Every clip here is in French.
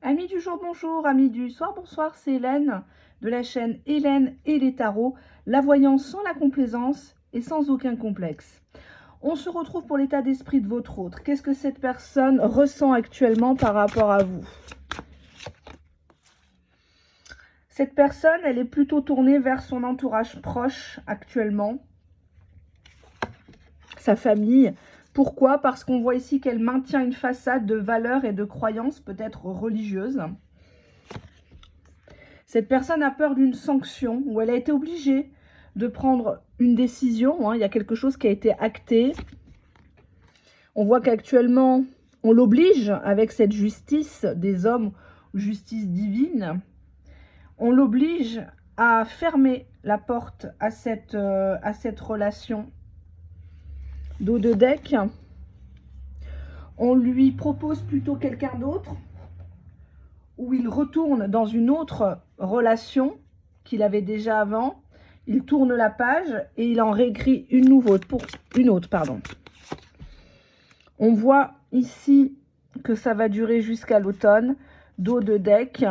Amis du jour, bonjour, amis du soir, bonsoir, c'est Hélène de la chaîne Hélène et les tarots, la voyance sans la complaisance et sans aucun complexe. On se retrouve pour l'état d'esprit de votre autre. Qu'est-ce que cette personne ressent actuellement par rapport à vous? Cette personne, elle est plutôt tournée vers son entourage proche actuellement, sa famille. Pourquoi? Parce qu'on voit ici qu'elle maintient une façade de valeurs et de croyances peut-être religieuses. Cette personne a peur d'une sanction où elle a été obligée de prendre une décision. Il y a quelque chose qui a été acté. On voit qu'actuellement, on l'oblige avec cette justice des hommes, justice divine. On l'oblige à fermer la porte à cette relation. Dos de deck. On lui propose plutôt quelqu'un d'autre, où il retourne dans une autre relation qu'il avait déjà avant. Il tourne la page et il en réécrit une autre. On voit ici que ça va durer jusqu'à l'automne. Dos de deck.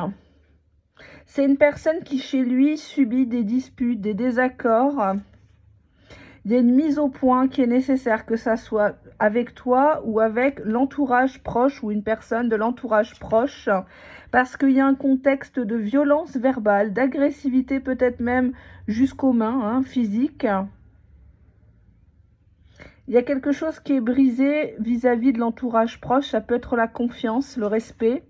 C'est une personne qui chez lui subit des disputes, des désaccords. Il y a une mise au point qui est nécessaire, que ça soit avec toi ou avec l'entourage proche ou une personne de l'entourage proche, parce qu'il y a un contexte de violence verbale, d'agressivité peut-être même jusqu'aux mains, physique. Il y a quelque chose qui est brisé vis-à-vis de l'entourage proche, ça peut être la confiance, le respect.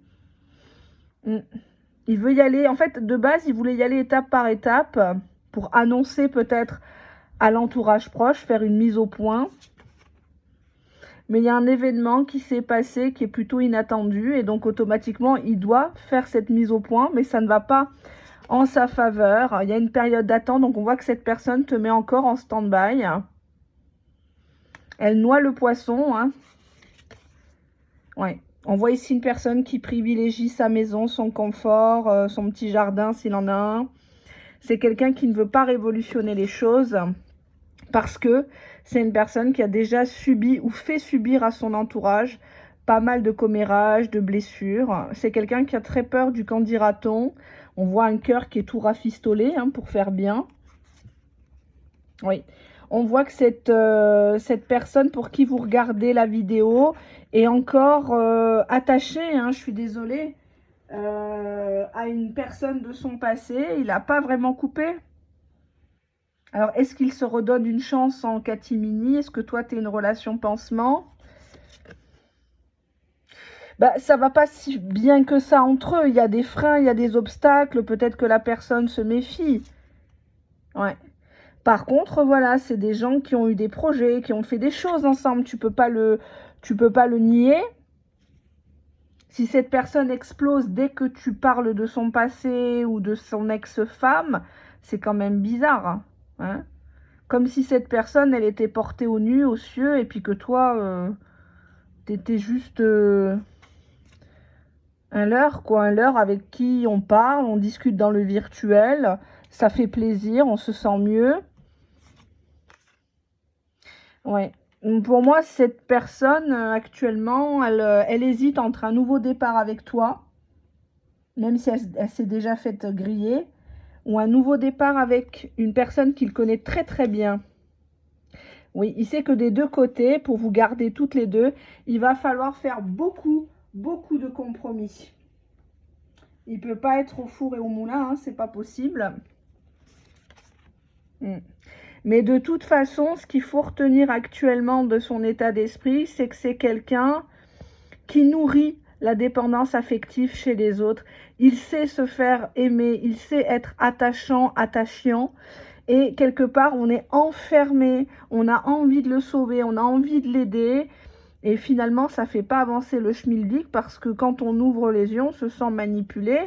Il veut y aller, en fait, de base, il voulait y aller étape par étape pour annoncer peut-être à l'entourage proche, faire une mise au point. Mais il y a un événement qui s'est passé qui est plutôt inattendu et donc automatiquement, il doit faire cette mise au point, mais ça ne va pas en sa faveur. Il y a une période d'attente, donc on voit que cette personne te met encore en stand-by. Elle noie le poisson. Ouais. On voit ici une personne qui privilégie sa maison, son confort, son petit jardin s'il en a un. C'est quelqu'un qui ne veut pas révolutionner les choses parce que c'est une personne qui a déjà subi ou fait subir à son entourage pas mal de commérages, de blessures. C'est quelqu'un qui a très peur du qu'en dira-t-on. On voit un cœur qui est tout rafistolé pour faire bien. Oui. On voit que cette personne pour qui vous regardez la vidéo est encore attachée, je suis désolée, à une personne de son passé. Il n'a pas vraiment coupé. Alors, est-ce qu'il se redonne une chance en catimini? Est-ce que toi, tu es une relation pansement? Ça va pas si bien que ça entre eux. Il y a des freins, il y a des obstacles. Peut-être que la personne se méfie. Ouais. Par contre, voilà, c'est des gens qui ont eu des projets, qui ont fait des choses ensemble. Tu peux pas le nier. Si cette personne explose dès que tu parles de son passé ou de son ex-femme, c'est quand même bizarre. Comme si cette personne, elle était portée au nu, aux cieux, et puis que toi, t'étais juste un leurre, quoi. Un leurre avec qui on parle, on discute dans le virtuel, ça fait plaisir, on se sent mieux. Ouais. Pour moi, cette personne, actuellement, elle hésite entre un nouveau départ avec toi, même si elle s'est déjà faite griller, ou un nouveau départ avec une personne qu'il connaît très très bien. Oui, il sait que des deux côtés, pour vous garder toutes les deux, il va falloir faire beaucoup de compromis. Il ne peut pas être au four et au moulin, c'est pas possible. Mais de toute façon, ce qu'il faut retenir actuellement de son état d'esprit, c'est que c'est quelqu'un qui nourrit la dépendance affective chez les autres. Il sait se faire aimer, il sait être attachant, attachant. Et quelque part, on est enfermé, on a envie de le sauver, on a envie de l'aider. Et finalement, ça ne fait pas avancer le schmilblick parce que quand on ouvre les yeux, on se sent manipulé.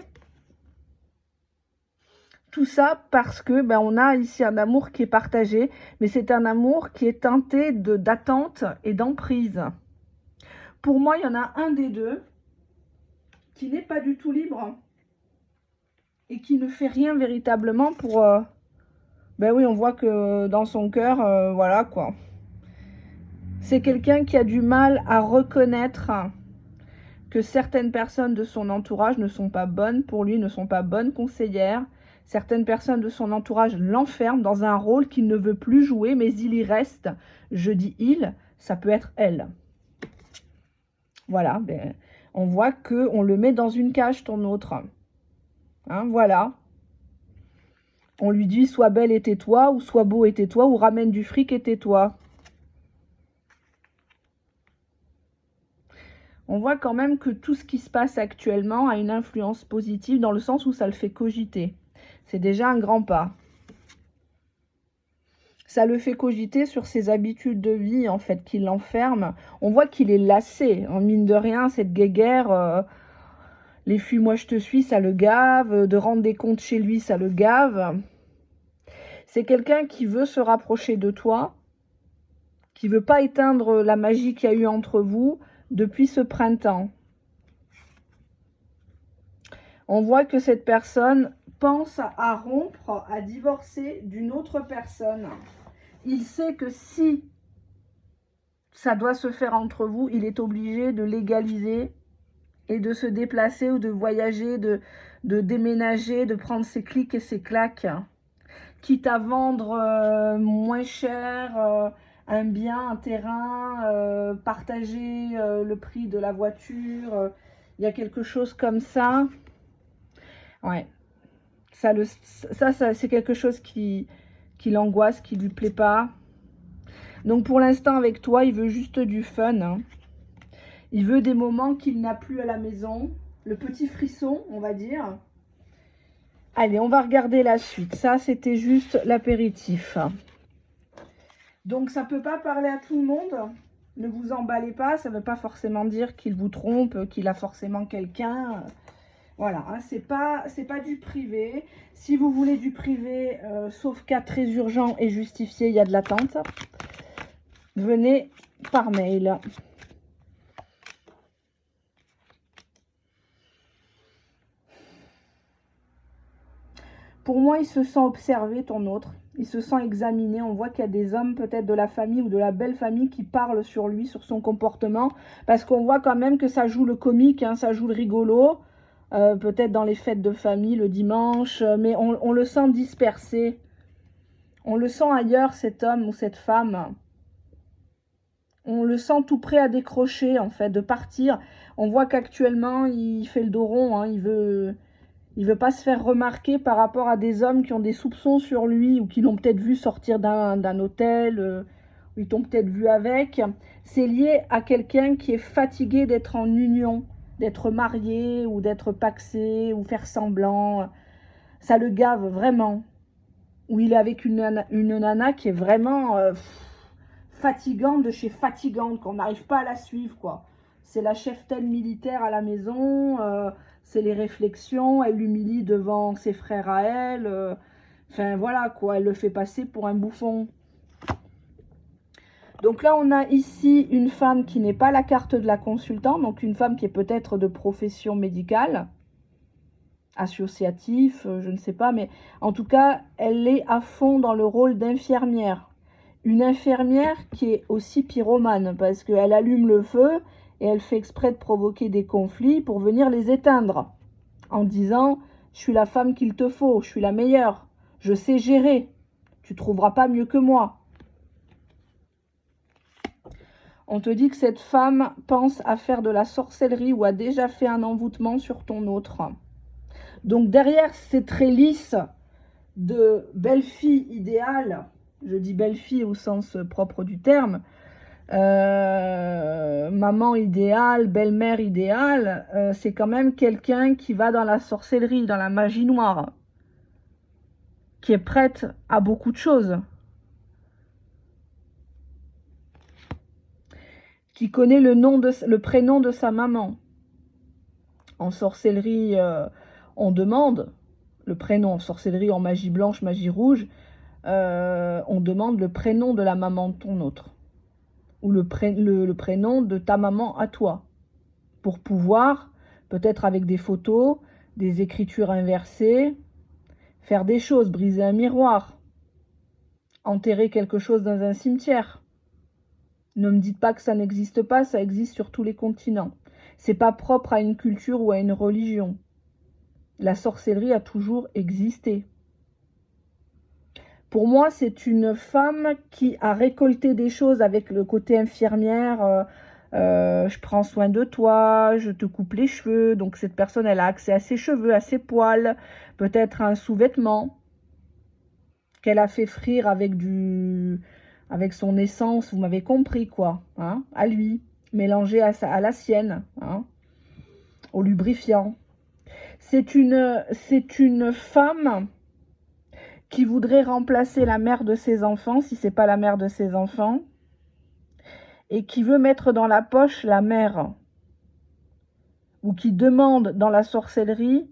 Tout ça parce que on a ici un amour qui est partagé, mais c'est un amour qui est teinté d'attente et d'emprise. Pour moi, il y en a un des deux qui n'est pas du tout libre et qui ne fait rien véritablement pour... oui, on voit que dans son cœur, voilà quoi. C'est quelqu'un qui a du mal à reconnaître que certaines personnes de son entourage ne sont pas bonnes pour lui, ne sont pas bonnes conseillères. Certaines personnes de son entourage l'enferment dans un rôle qu'il ne veut plus jouer, mais il y reste. Je dis il, ça peut être elle. Voilà, ben, on voit qu'on le met dans une cage, ton autre. Hein, voilà. On lui dit, sois belle et tais-toi, ou sois beau et tais-toi, ou ramène du fric et tais-toi. On voit quand même que tout ce qui se passe actuellement a une influence positive dans le sens où ça le fait cogiter. C'est déjà un grand pas. Ça le fait cogiter sur ses habitudes de vie, en fait, qui l'enferment. On voit qu'il est lassé. En mine de rien, cette guéguerre, les fuis-moi je te suis, ça le gave. De rendre des comptes chez lui, ça le gave. C'est quelqu'un qui veut se rapprocher de toi, qui veut pas éteindre la magie qu'il y a eu entre vous depuis ce printemps. On voit que cette personne pense à rompre, à divorcer d'une autre personne. Il sait que si ça doit se faire entre vous, il est obligé de légaliser et de se déplacer ou de voyager, de déménager, de prendre ses clics et ses claques. Quitte à vendre moins cher un bien, un terrain, partager le prix de la voiture. Il y a quelque chose comme ça. Ouais. Ça c'est quelque chose qui l'angoisse, qui lui plaît pas. Donc pour l'instant avec toi, il veut juste du fun. Hein. Il veut des moments qu'il n'a plus à la maison. Le petit frisson, on va dire. Allez, on va regarder la suite. Ça, c'était juste l'apéritif. Donc ça peut pas parler à tout le monde. Ne vous emballez pas. Ça ne veut pas forcément dire qu'il vous trompe, qu'il a forcément quelqu'un. Voilà, hein, c'est pas du privé. Si vous voulez du privé, sauf cas très urgent et justifié, il y a de l'attente. Venez par mail. Pour moi, il se sent observé, ton autre. Il se sent examiné. On voit qu'il y a des hommes, peut-être de la famille ou de la belle famille, qui parlent sur lui, sur son comportement. Parce qu'on voit quand même que ça joue le comique, hein, ça joue le rigolo. Peut-être dans les fêtes de famille, le dimanche. Mais on le sent dispersé. On le sent ailleurs, cet homme ou cette femme. On le sent tout prêt à décrocher, en fait, de partir. On voit qu'actuellement, il fait le dos rond. Hein, il veut pas se faire remarquer par rapport à des hommes qui ont des soupçons sur lui ou qui l'ont peut-être vu sortir d'un hôtel, ou ils t'ont peut-être vu avec. C'est lié à quelqu'un qui est fatigué d'être en union, d'être marié ou d'être pacsé ou faire semblant. Ça le gave vraiment. Ou il est avec une nana qui est vraiment fatigante de chez fatigante, qu'on n'arrive pas à la suivre, quoi. C'est la cheftaine militaire à la maison, c'est les réflexions, elle l'humilie devant ses frères à elle. Enfin, voilà, quoi, elle le fait passer pour un bouffon. Donc là, on a ici une femme qui n'est pas la carte de la consultante, donc une femme qui est peut-être de profession médicale, associatif, je ne sais pas, mais en tout cas, elle est à fond dans le rôle d'infirmière. Une infirmière qui est aussi pyromane, parce qu'elle allume le feu et elle fait exprès de provoquer des conflits pour venir les éteindre, en disant « Je suis la femme qu'il te faut, je suis la meilleure, je sais gérer, tu trouveras pas mieux que moi ». On te dit que cette femme pense à faire de la sorcellerie ou a déjà fait un envoûtement sur ton autre. Donc derrière ces traits lisses de belle-fille idéale, je dis belle-fille au sens propre du terme, maman idéale, belle-mère idéale, c'est quand même quelqu'un qui va dans la sorcellerie, dans la magie noire, qui est prête à beaucoup de choses, qui connaît le prénom de sa maman. En sorcellerie, on demande le prénom. En sorcellerie, en magie blanche, magie rouge, on demande le prénom de la maman de ton autre. Ou le prénom de ta maman à toi. Pour pouvoir, peut-être avec des photos, des écritures inversées, faire des choses, briser un miroir, enterrer quelque chose dans un cimetière. Ne me dites pas que ça n'existe pas, ça existe sur tous les continents. C'est pas propre à une culture ou à une religion. La sorcellerie a toujours existé. Pour moi, c'est une femme qui a récolté des choses avec le côté infirmière. Je prends soin de toi, je te coupe les cheveux. Donc cette personne, elle a accès à ses cheveux, à ses poils, peut-être un sous-vêtement qu'elle a fait frire avec son essence, vous m'avez compris quoi, hein, à lui, mélangé à la sienne, hein, au lubrifiant. C'est une femme qui voudrait remplacer la mère de ses enfants, si c'est pas la mère de ses enfants, et qui veut mettre dans la poche la mère, ou qui demande dans la sorcellerie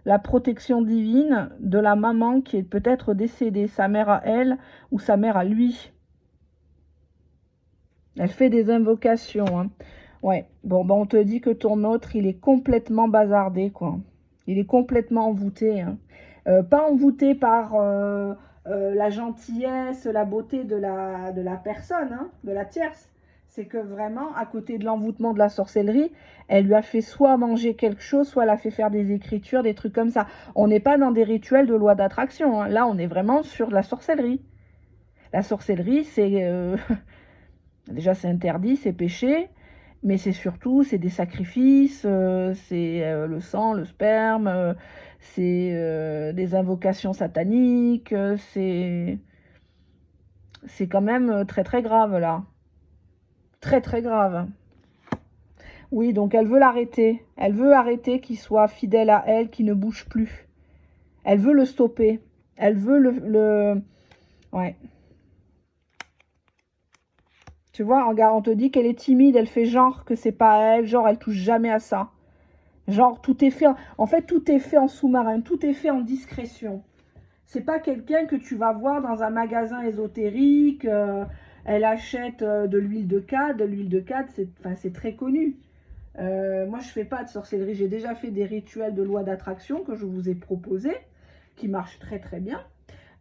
la protection divine de la maman qui est peut-être décédée, sa mère à elle ou sa mère à lui. Elle fait des invocations, hein. Ouais, bon, ben on te dit que ton autre, il est complètement bazardé, quoi. Il est complètement envoûté, hein. Pas envoûté par la gentillesse, la beauté de la personne, hein, de la tierce. C'est que vraiment, à côté de l'envoûtement de la sorcellerie, elle lui a fait soit manger quelque chose, soit elle a fait faire des écritures, des trucs comme ça. On n'est pas dans des rituels de loi d'attraction, hein. Là, on est vraiment sur la sorcellerie. La sorcellerie, c'est... déjà, c'est interdit, c'est péché. Mais c'est surtout, c'est des sacrifices, c'est le sang, le sperme, c'est des invocations sataniques, c'est quand même très très grave là. Très très grave. Oui, donc elle veut l'arrêter. Elle veut arrêter qu'il soit fidèle à elle, qu'il ne bouge plus. Elle veut le stopper. Elle veut le... Ouais. Tu vois, regarde, on te dit qu'elle est timide, elle fait genre que c'est pas elle, genre elle touche jamais à ça. Genre, tout est fait, en fait, tout est fait en sous-marin, tout est fait en discrétion. C'est pas quelqu'un que tu vas voir dans un magasin ésotérique, elle achète de l'huile de cade. L'huile de cade, c'est très connu. Moi, je fais pas de sorcellerie, j'ai déjà fait des rituels de loi d'attraction que je vous ai proposés, qui marchent très très bien.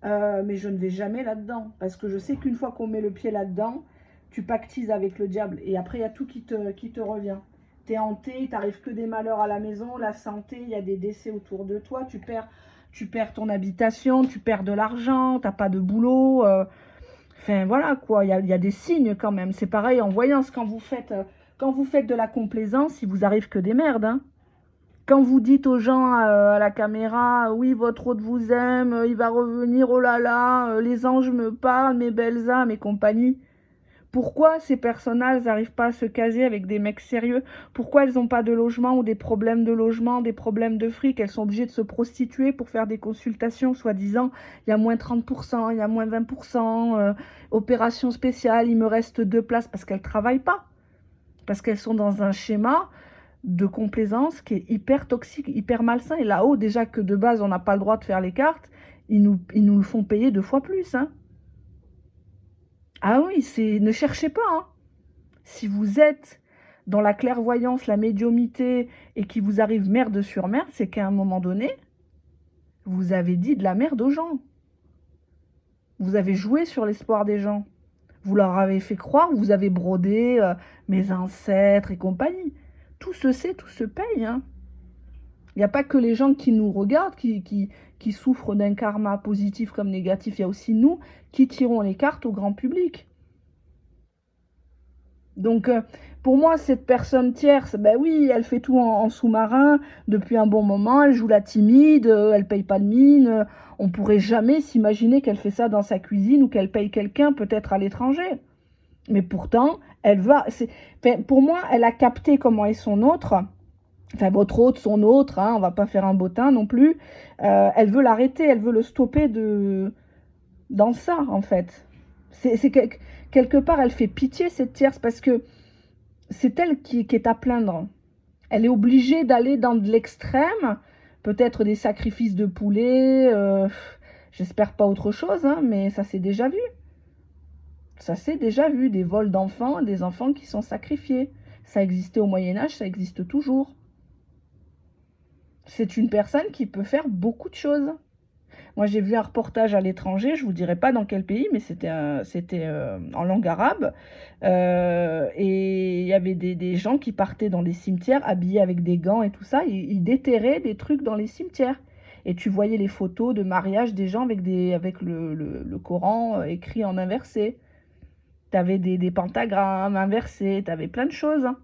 Mais je ne vais jamais là-dedans, parce que je sais qu'une fois qu'on met le pied là-dedans, tu pactises avec le diable, et après, il y a tout qui te revient. T'es hanté, il t'arrive que des malheurs à la maison, la santé, il y a des décès autour de toi, tu perds ton habitation, tu perds de l'argent, t'as pas de boulot. Enfin, voilà, quoi, il y a des signes quand même. C'est pareil en voyance, quand vous faites de la complaisance, il vous arrive que des merdes, hein. Quand vous dites aux gens à la caméra, oui, votre hôte vous aime, il va revenir, oh là là, les anges me parlent, mes belles âmes et compagnie. Pourquoi ces personnages n'arrivent pas à se caser avec des mecs sérieux? Pourquoi elles n'ont pas de logement ou des problèmes de logement, des problèmes de fric? Elles sont obligées de se prostituer pour faire des consultations, soi-disant, il y a moins 30%, il y a moins 20%, opération spéciale, il me reste 2 places parce qu'elles ne travaillent pas. Parce qu'elles sont dans un schéma de complaisance qui est hyper toxique, hyper malsain. Et là-haut, déjà que de base, on n'a pas le droit de faire les cartes, ils nous le font payer 2 fois plus, hein. Ah oui, ne cherchez pas, hein. Si vous êtes dans la clairvoyance, la médiumnité, et qu'il vous arrive merde sur merde, c'est qu'à un moment donné, vous avez dit de la merde aux gens. Vous avez joué sur l'espoir des gens. Vous leur avez fait croire, vous avez brodé mes ancêtres et compagnie. Tout se sait, tout se paye, hein. Il n'y a pas que les gens qui nous regardent, qui souffrent d'un karma positif comme négatif. Il y a aussi nous qui tirons les cartes au grand public. Donc, pour moi, cette personne tierce, ben oui, elle fait tout en sous-marin depuis un bon moment. Elle joue la timide, elle paye pas de mine. On pourrait jamais s'imaginer qu'elle fait ça dans sa cuisine ou qu'elle paye quelqu'un, peut-être à l'étranger. Mais pourtant, elle va... pour moi, elle a capté comment est son autre. Enfin, votre autre, son autre, hein, on va pas faire un bottin non plus. Elle veut l'arrêter, elle veut le stopper dans ça, en fait. Quelque part, elle fait pitié, cette tierce, parce que c'est elle qui est à plaindre. Elle est obligée d'aller dans de l'extrême, peut-être des sacrifices de poulet, j'espère pas autre chose, hein, mais ça s'est déjà vu. Ça s'est déjà vu, des vols d'enfants, des enfants qui sont sacrifiés. Ça existait au Moyen-Âge, ça existe toujours. C'est une personne qui peut faire beaucoup de choses. Moi, j'ai vu un reportage à l'étranger, je vous dirai pas dans quel pays, mais c'était en langue arabe. Et il y avait des gens qui partaient dans les cimetières habillés avec des gants et tout ça. Ils déterraient des trucs dans les cimetières. Et tu voyais les photos de mariage des gens avec le Coran écrit en inversé. Tu avais des pentagrammes inversés, tu avais plein de choses, hein,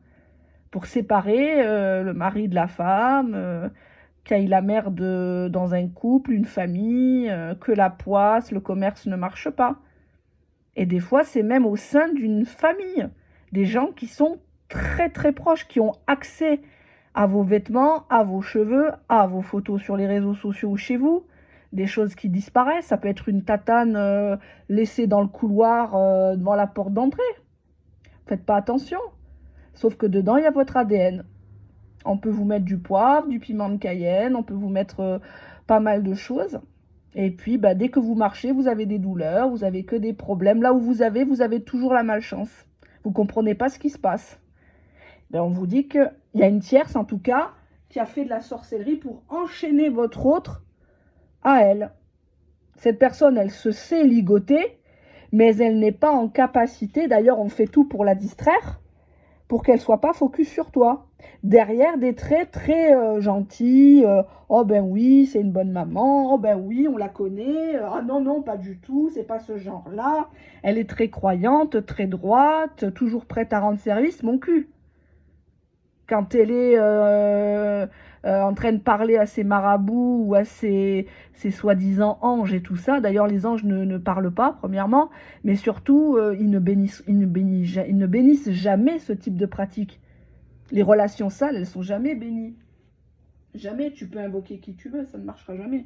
pour séparer le mari de la femme, qu'il y ait la merde dans un couple, une famille, que la poisse, le commerce ne marche pas. Et des fois, c'est même au sein d'une famille, des gens qui sont très très proches, qui ont accès à vos vêtements, à vos cheveux, à vos photos sur les réseaux sociaux ou chez vous, des choses qui disparaissent. Ça peut être une tatane laissée dans le couloir devant la porte d'entrée. Faites pas attention. Sauf que dedans, il y a votre ADN. On peut vous mettre du poivre, du piment de Cayenne, on peut vous mettre pas mal de choses. Et puis, bah, dès que vous marchez, vous avez des douleurs, vous avez que des problèmes. Là où vous avez toujours la malchance. Vous ne comprenez pas ce qui se passe. Ben, on vous dit qu'il y a une tierce, en tout cas, qui a fait de la sorcellerie pour enchaîner votre autre à elle. Cette personne, elle se sait ligoter, mais elle n'est pas en capacité, d'ailleurs on fait tout pour la distraire, pour qu'elle soit pas focus sur toi. Derrière des traits très gentils, oh ben oui, c'est une bonne maman, oh ben oui, on la connaît, ah non, non, pas du tout, c'est pas ce genre-là. Elle est très croyante, très droite, toujours prête à rendre service, mon cul. Quand elle est en train de parler à ses marabouts ou à ses soi-disant anges et tout ça. D'ailleurs, les anges ne parlent pas, premièrement, mais surtout, ils ne bénissent jamais ce type de pratique. Les relations sales, elles sont jamais bénies. Jamais tu peux invoquer qui tu veux, ça ne marchera jamais.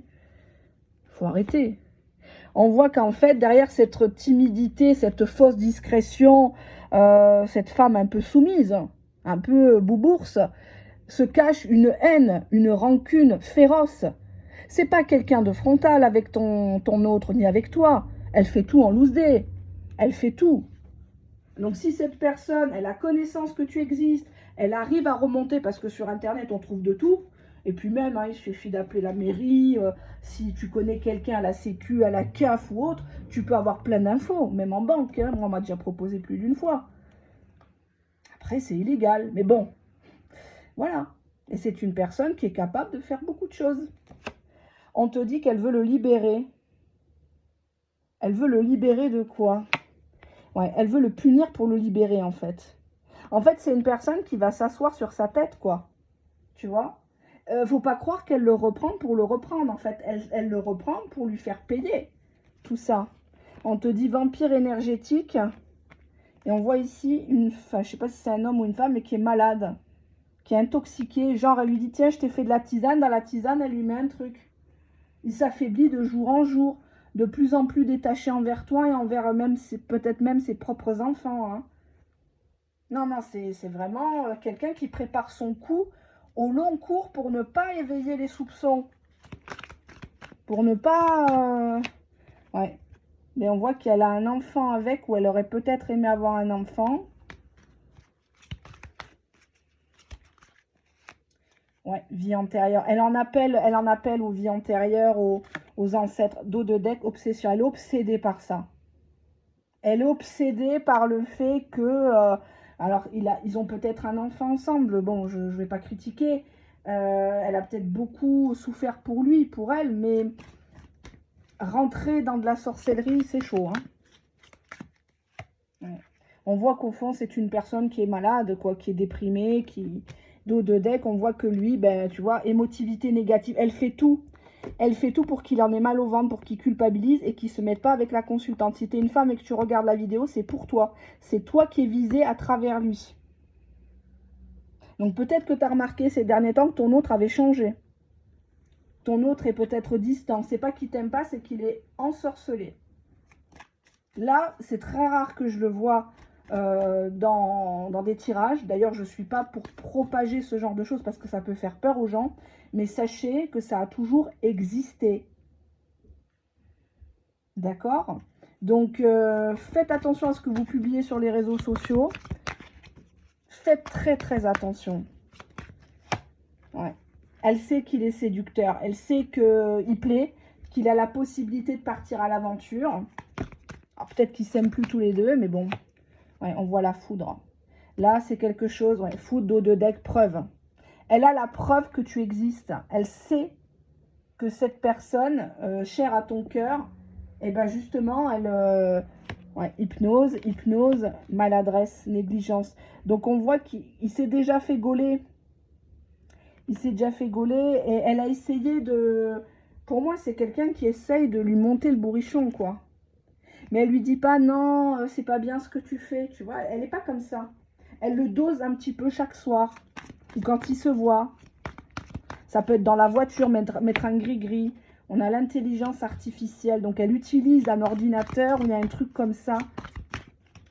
Faut arrêter. On voit qu'en fait, derrière cette timidité, cette fausse discrétion, cette femme un peu soumise, un peu boubourse, se cache une haine, une rancune féroce. C'est pas quelqu'un de frontal avec ton autre, ni avec toi. Elle fait tout en loose day. Elle fait tout. Donc si cette personne, elle a connaissance que tu existes, elle arrive à remonter, parce que sur Internet, on trouve de tout. Et puis même, hein, il suffit d'appeler la mairie. Si tu connais quelqu'un à la Sécu, à la CAF ou autre, tu peux avoir plein d'infos, même en banque. Hein. Moi, on m'a déjà proposé plus d'une fois. Après, c'est illégal. Mais bon, voilà. Et c'est une personne qui est capable de faire beaucoup de choses. On te dit qu'elle veut le libérer. Elle veut le libérer de quoi? Ouais, elle veut le punir pour le libérer, en fait. En fait, c'est une personne qui va s'asseoir sur sa tête, quoi. Tu vois? Faut pas croire qu'elle le reprend pour le reprendre, en fait. Elle le reprend pour lui faire payer tout ça. On te dit vampire énergétique. Et on voit ici je sais pas si c'est un homme ou une femme, mais qui est malade. Qui est intoxiqué. Genre, elle lui dit, tiens, je t'ai fait de la tisane. Dans la tisane, elle lui met un truc. Il s'affaiblit de jour en jour. De plus en plus détaché envers toi et envers même peut-être même ses propres enfants. Hein. Non, non, c'est vraiment quelqu'un qui prépare son coup au long cours pour ne pas éveiller les soupçons. Pour ne pas... Ouais. Mais on voit qu'elle a un enfant avec, ou elle aurait peut-être aimé avoir un enfant. Ouais, vie antérieure. Elle en appelle aux vies antérieures, aux ancêtres. Dos de deck, obsession. Elle est obsédée par ça. Elle est obsédée par le fait que... alors, ils ont peut-être un enfant ensemble. Bon, je ne vais pas critiquer. Elle a peut-être beaucoup souffert pour lui, pour elle, mais rentrer dans de la sorcellerie, c'est chaud. Hein. Ouais. On voit qu'au fond, c'est une personne qui est malade, quoi, qui est déprimée, qui... Dos de deck, on voit que lui, ben, tu vois, émotivité négative. Elle fait tout. Elle fait tout pour qu'il en ait mal au ventre, pour qu'il culpabilise et qu'il ne se mette pas avec la consultante. Si tu es une femme et que tu regardes la vidéo, c'est pour toi. C'est toi qui es visé à travers lui. Donc peut-être que tu as remarqué ces derniers temps que ton autre avait changé. Ton autre est peut-être distant. C'est pas qu'il t'aime pas, c'est qu'il est ensorcelé. Là, c'est très rare que je le vois dans des tirages. D'ailleurs, je ne suis pas pour propager ce genre de choses parce que ça peut faire peur aux gens. Mais sachez que ça a toujours existé. D'accord? Donc, faites attention à ce que vous publiez sur les réseaux sociaux. Faites très, très attention. Ouais. Elle sait qu'il est séducteur. Elle sait qu'il plaît, qu'il a la possibilité de partir à l'aventure. Alors peut-être qu'ils s'aiment plus tous les deux, mais bon, ouais, on voit la foudre. Là, c'est quelque chose, ouais, foudre, dos de deck, preuve. Elle a la preuve que tu existes. Elle sait que cette personne, chère à ton cœur, et ben justement, elle... ouais, hypnose, maladresse, négligence. Donc on voit qu'il s'est déjà fait gauler. Il s'est déjà fait gauler et elle a essayé de... Pour moi, c'est quelqu'un qui essaye de lui monter le bourrichon, quoi. Mais elle lui dit pas, non, c'est pas bien ce que tu fais, tu vois. Elle n'est pas comme ça. Elle le dose un petit peu chaque soir. Ou quand il se voit. Ça peut être dans la voiture, mettre un gris-gris. On a l'intelligence artificielle. Donc, elle utilise un ordinateur où il y a un truc comme ça.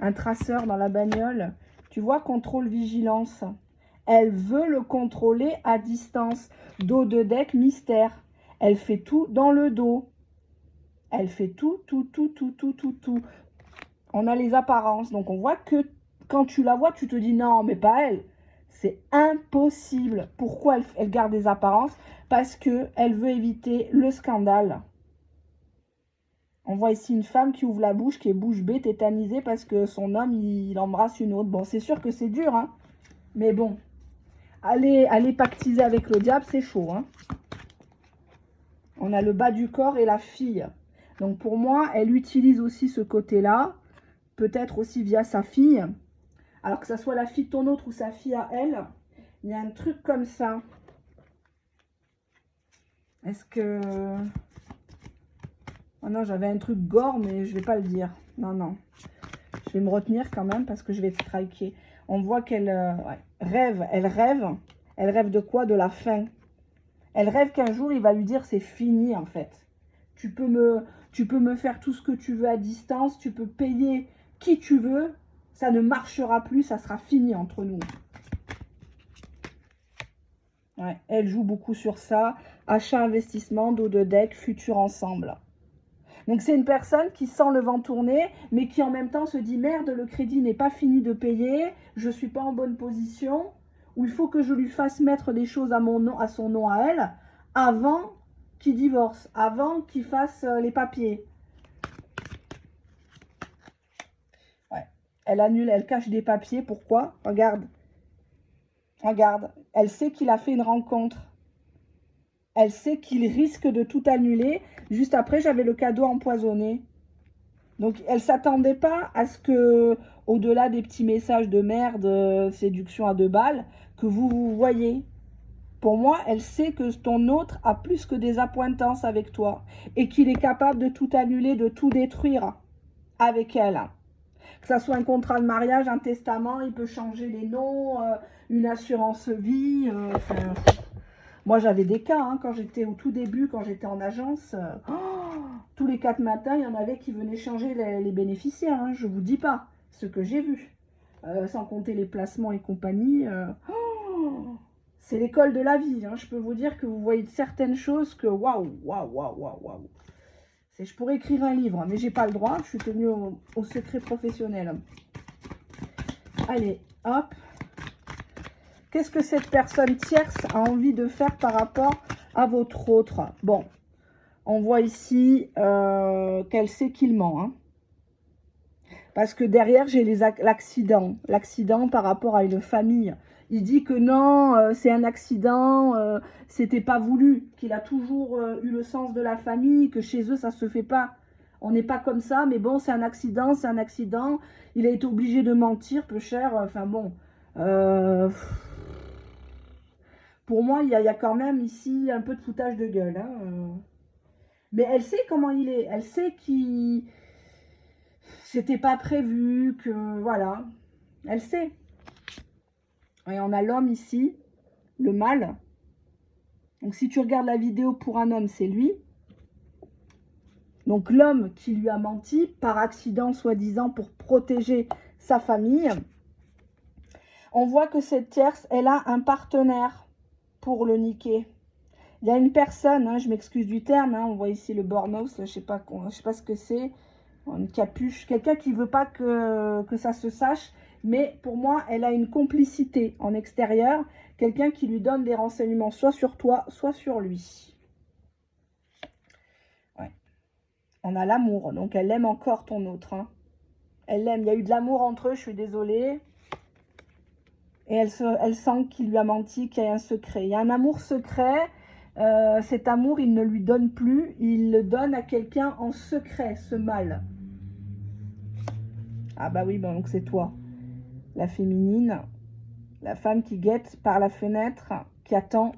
Un traceur dans la bagnole. Tu vois, contrôle vigilance. Elle veut le contrôler à distance. Dos de deck, mystère. Elle fait tout dans le dos. Elle fait tout. On a les apparences. Donc, on voit que quand tu la vois, tu te dis non, mais pas elle. C'est impossible. Pourquoi elle garde des apparences? Parce qu'elle veut éviter le scandale. On voit ici une femme qui ouvre la bouche, qui est bouche bée, tétanisée, parce que son homme, il embrasse une autre. Bon, c'est sûr que c'est dur, hein. Mais bon, aller pactiser avec le diable, c'est chaud, hein. On a le bas du corps et la fille. Donc, pour moi, elle utilise aussi ce côté-là. Peut-être aussi via sa fille. Alors que ça soit la fille de ton autre ou sa fille à elle, il y a un truc comme ça. Est-ce que... Oh non, j'avais un truc gore, mais je vais pas le dire. Non, non. Je vais me retenir quand même parce que je vais te striker. On voit qu'elle ouais, rêve. Elle rêve. Elle rêve de quoi? De la fin. Elle rêve qu'un jour, il va lui dire c'est fini en fait. Tu peux me faire tout ce que tu veux à distance. Tu peux payer qui tu veux. Ça ne marchera plus. Ça sera fini entre nous. Ouais, elle joue beaucoup sur ça. Achat, investissement, dos de deck, futur ensemble. Donc c'est une personne qui sent le vent tourner, mais qui en même temps se dit merde, le crédit n'est pas fini de payer, je ne suis pas en bonne position, ou il faut que je lui fasse mettre des choses à mon nom, à son nom à elle, avant qu'il divorce, avant qu'il fasse les papiers. Ouais. Elle annule, elle cache des papiers. Pourquoi? Regarde. Regarde. Elle sait qu'il a fait une rencontre. Elle sait qu'il risque de tout annuler. Juste après, j'avais le cadeau empoisonné. Donc, elle ne s'attendait pas à ce que, au-delà des petits messages de merde, séduction à 2 balles, que vous voyez. Pour moi, elle sait que ton autre a plus que des appointances avec toi. Et qu'il est capable de tout annuler, de tout détruire avec elle. Que ça soit un contrat de mariage, un testament, il peut changer les noms, une assurance vie, enfin... Moi, j'avais des cas, hein, quand j'étais au tout début, quand j'étais en agence, tous les 4 matins, il y en avait qui venaient changer les bénéficiaires, hein, je vous dis pas, ce que j'ai vu. Sans compter les placements et compagnie. C'est l'école de la vie, hein, je peux vous dire que vous voyez certaines choses que waouh. Je pourrais écrire un livre, mais j'ai pas le droit, je suis tenue au secret professionnel. Allez, hop. Qu'est-ce que cette personne tierce a envie de faire par rapport à votre autre? Bon, on voit ici qu'elle sait qu'il ment. Hein. Parce que derrière, j'ai l'accident. L'accident par rapport à une famille. Il dit que non, c'est un accident, c'était pas voulu. Qu'il a toujours eu le sens de la famille, que chez eux, ça se fait pas. On n'est pas comme ça, mais bon, c'est un accident, c'est un accident. Il a été obligé de mentir, peu cher. Enfin bon... Pour moi, il y a quand même ici un peu de foutage de gueule. Hein. Mais elle sait comment il est. Elle sait qu'il... C'était pas prévu, que... Voilà. Elle sait. Et on a l'homme ici, le mâle. Donc si tu regardes la vidéo pour un homme, c'est lui. Donc l'homme qui lui a menti, par accident, soi-disant, pour protéger sa famille. On voit que cette tierce, elle a un partenaire pour le niquer. Il y a une personne, hein, je m'excuse du terme, hein, on voit ici le bornos, je sais pas ce que c'est, une capuche, quelqu'un qui veut pas que ça se sache, mais pour moi, elle a une complicité en extérieur, quelqu'un qui lui donne des renseignements soit sur toi, soit sur lui. On a l'amour, donc elle aime encore ton autre. Hein. Elle l'aime, il y a eu de l'amour entre eux, je suis désolée. Et elle sent qu'il lui a menti, qu'il y a un secret. Il y a un amour secret. Cet amour, il ne lui donne plus. Il le donne à quelqu'un en secret, ce mal. Ah bah oui, donc c'est toi. La féminine. La femme qui guette par la fenêtre, qui attend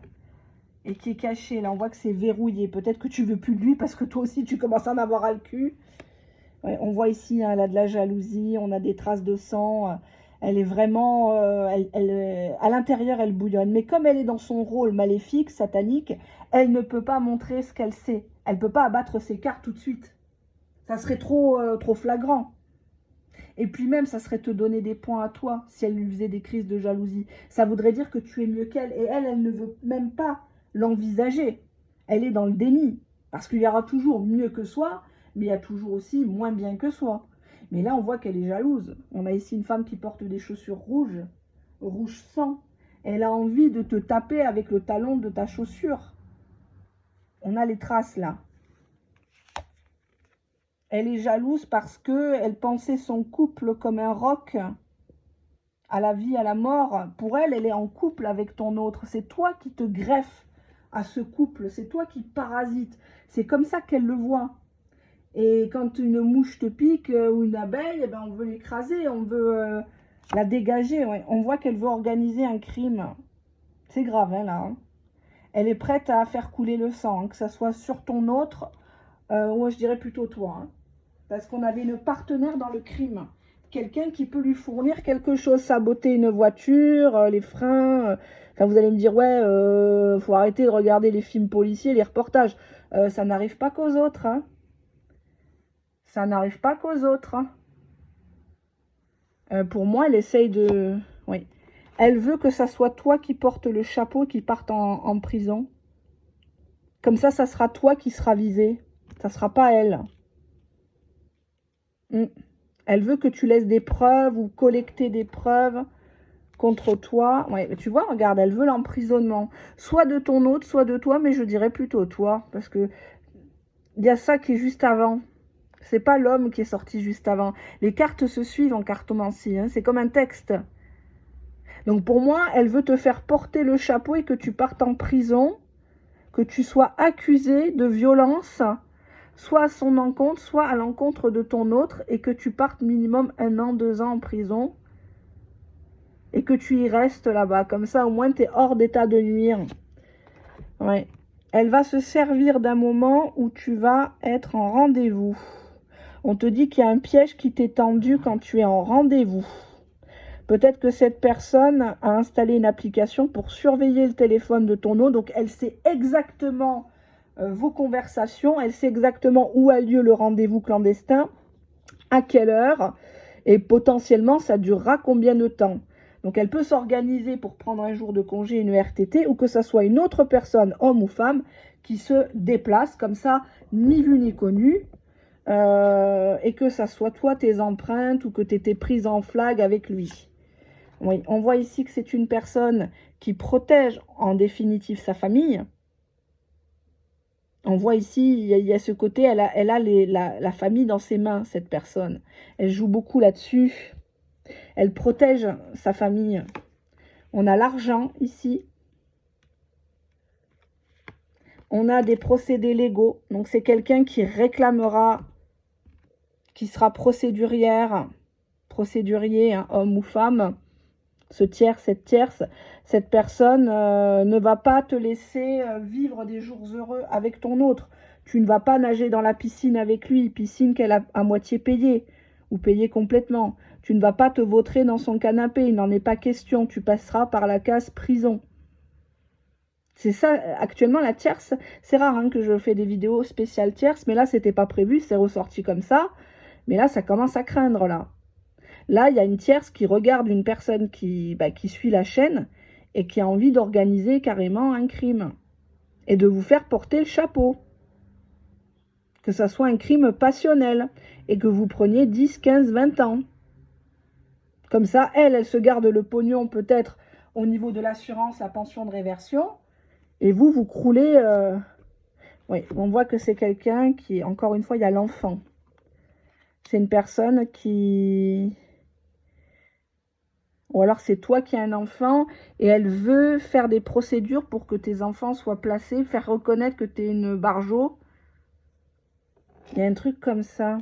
et qui est cachée. Là, on voit que c'est verrouillé. Peut-être que tu veux plus de lui parce que toi aussi, tu commences à en avoir à le cul. Ouais, on voit ici, hein, elle a de la jalousie. On a des traces de sang. Elle est vraiment... à l'intérieur, elle bouillonne. Mais comme elle est dans son rôle maléfique, satanique, elle ne peut pas montrer ce qu'elle sait. Elle ne peut pas abattre ses cartes tout de suite. Ça serait trop flagrant. Et puis même, ça serait te donner des points à toi si elle lui faisait des crises de jalousie. Ça voudrait dire que tu es mieux qu'elle. Et elle, elle ne veut même pas l'envisager. Elle est dans le déni. Parce qu'il y aura toujours mieux que soi, mais il y a toujours aussi moins bien que soi. Mais là, on voit qu'elle est jalouse. On a ici une femme qui porte des chaussures rouges, rouge sang. Elle a envie de te taper avec le talon de ta chaussure. On a les traces là. Elle est jalouse parce qu'elle pensait son couple comme un roc à la vie, à la mort. Pour elle, elle est en couple avec ton autre. C'est toi qui te greffes à ce couple. C'est toi qui parasites. C'est comme ça qu'elle le voit. Et quand une mouche te pique ou une abeille, eh ben on veut l'écraser, on veut la dégager. Ouais. On voit qu'elle veut organiser un crime. C'est grave, hein, là. Hein. Elle est prête à faire couler le sang, hein, que ça soit sur ton autre, ou je dirais plutôt toi. Hein. Parce qu'on avait une partenaire dans le crime. Quelqu'un qui peut lui fournir quelque chose. Saboter une voiture, les freins. Enfin, vous allez me dire, ouais, faut arrêter de regarder les films policiers, les reportages. Ça n'arrive pas qu'aux autres. Hein. Ça n'arrive pas qu'aux autres. Hein. Pour moi, elle essaye de... Oui. Elle veut que ça soit toi qui porte le chapeau, qui parte en prison. Comme ça sera toi qui sera visé. Ça sera pas elle. Elle veut que tu laisses des preuves ou collecter des preuves contre toi. Ouais, mais tu vois, regarde, elle veut l'emprisonnement. Soit de ton autre, soit de toi, mais je dirais plutôt toi. Parce que il y a ça qui est juste avant. C'est pas l'homme qui est sorti juste avant. Les cartes se suivent en cartomancie. Hein. C'est comme un texte. Donc pour moi, elle veut te faire porter le chapeau et que tu partes en prison. Que tu sois accusé de violence, soit à son encontre, soit à l'encontre de ton autre, et que tu partes minimum 1 an, 2 ans en prison, et que tu y restes là-bas. Comme ça, au moins, tu es hors d'état de nuire. Ouais. Elle va se servir d'un moment où tu vas être en rendez-vous. On te dit qu'il y a un piège qui t'est tendu quand tu es en rendez-vous. Peut-être que cette personne a installé une application pour surveiller le téléphone de ton autre. Donc, elle sait exactement vos conversations. Elle sait exactement où a lieu le rendez-vous clandestin, à quelle heure. Et potentiellement, ça durera combien de temps. Donc, elle peut s'organiser pour prendre un jour de congé, une RTT, ou que ça soit une autre personne, homme ou femme, qui se déplace comme ça, ni vu ni connu. Et que ça soit toi, tes empreintes, ou que tu étais prise en flag avec lui. Oui, on voit ici que c'est une personne qui protège en définitive sa famille. On voit ici, il y a ce côté, elle a la famille dans ses mains, cette personne. Elle joue beaucoup là-dessus. Elle protège sa famille. On a l'argent ici. On a des procédés légaux. Donc c'est quelqu'un qui réclamera, qui sera procédurier, hein, homme ou femme. Ce tiers, cette tierce, cette personne ne va pas te laisser vivre des jours heureux avec ton autre. Tu ne vas pas nager dans la piscine avec lui, piscine qu'elle a à moitié payée ou payée complètement. Tu ne vas pas te vautrer dans son canapé, il n'en est pas question. Tu passeras par la case prison. C'est ça, actuellement, la tierce, c'est rare hein, que je fais des vidéos spéciales tierces, mais là, c'était pas prévu, c'est ressorti comme ça. Mais là, ça commence à craindre, là. Là, il y a une tierce qui regarde une personne qui suit la chaîne et qui a envie d'organiser carrément un crime et de vous faire porter le chapeau. Que ça soit un crime passionnel et que vous preniez 10, 15, 20 ans. Comme ça, elle se garde le pognon peut-être au niveau de l'assurance, la pension de réversion et vous croulez Oui, on voit que c'est quelqu'un qui, encore une fois, il y a l'enfant. C'est une personne qui... Ou alors c'est toi qui as un enfant et elle veut faire des procédures pour que tes enfants soient placés, faire reconnaître que tu es une barjo. Il y a un truc comme ça.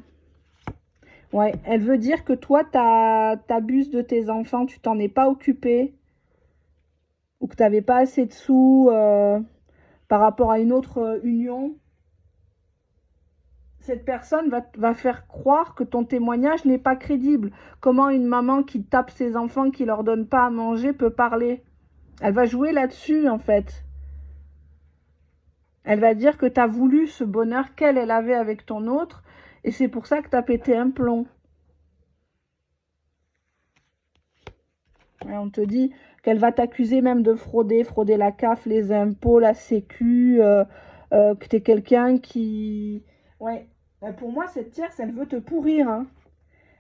Ouais, elle veut dire que toi, t'abuses de tes enfants, tu t'en es pas occupé. Ou que tu n'avais pas assez de sous par rapport à une autre union. Cette personne va faire croire que ton témoignage n'est pas crédible. Comment une maman qui tape ses enfants, qui leur donne pas à manger, peut parler? Elle va jouer là-dessus, en fait. Elle va dire que tu as voulu ce bonheur qu'elle avait avec ton autre, et c'est pour ça que tu as pété un plomb. Et on te dit qu'elle va t'accuser même de frauder la CAF, les impôts, la sécu, que tu es quelqu'un qui... Ouais, pour moi, cette tierce, elle veut te pourrir, hein.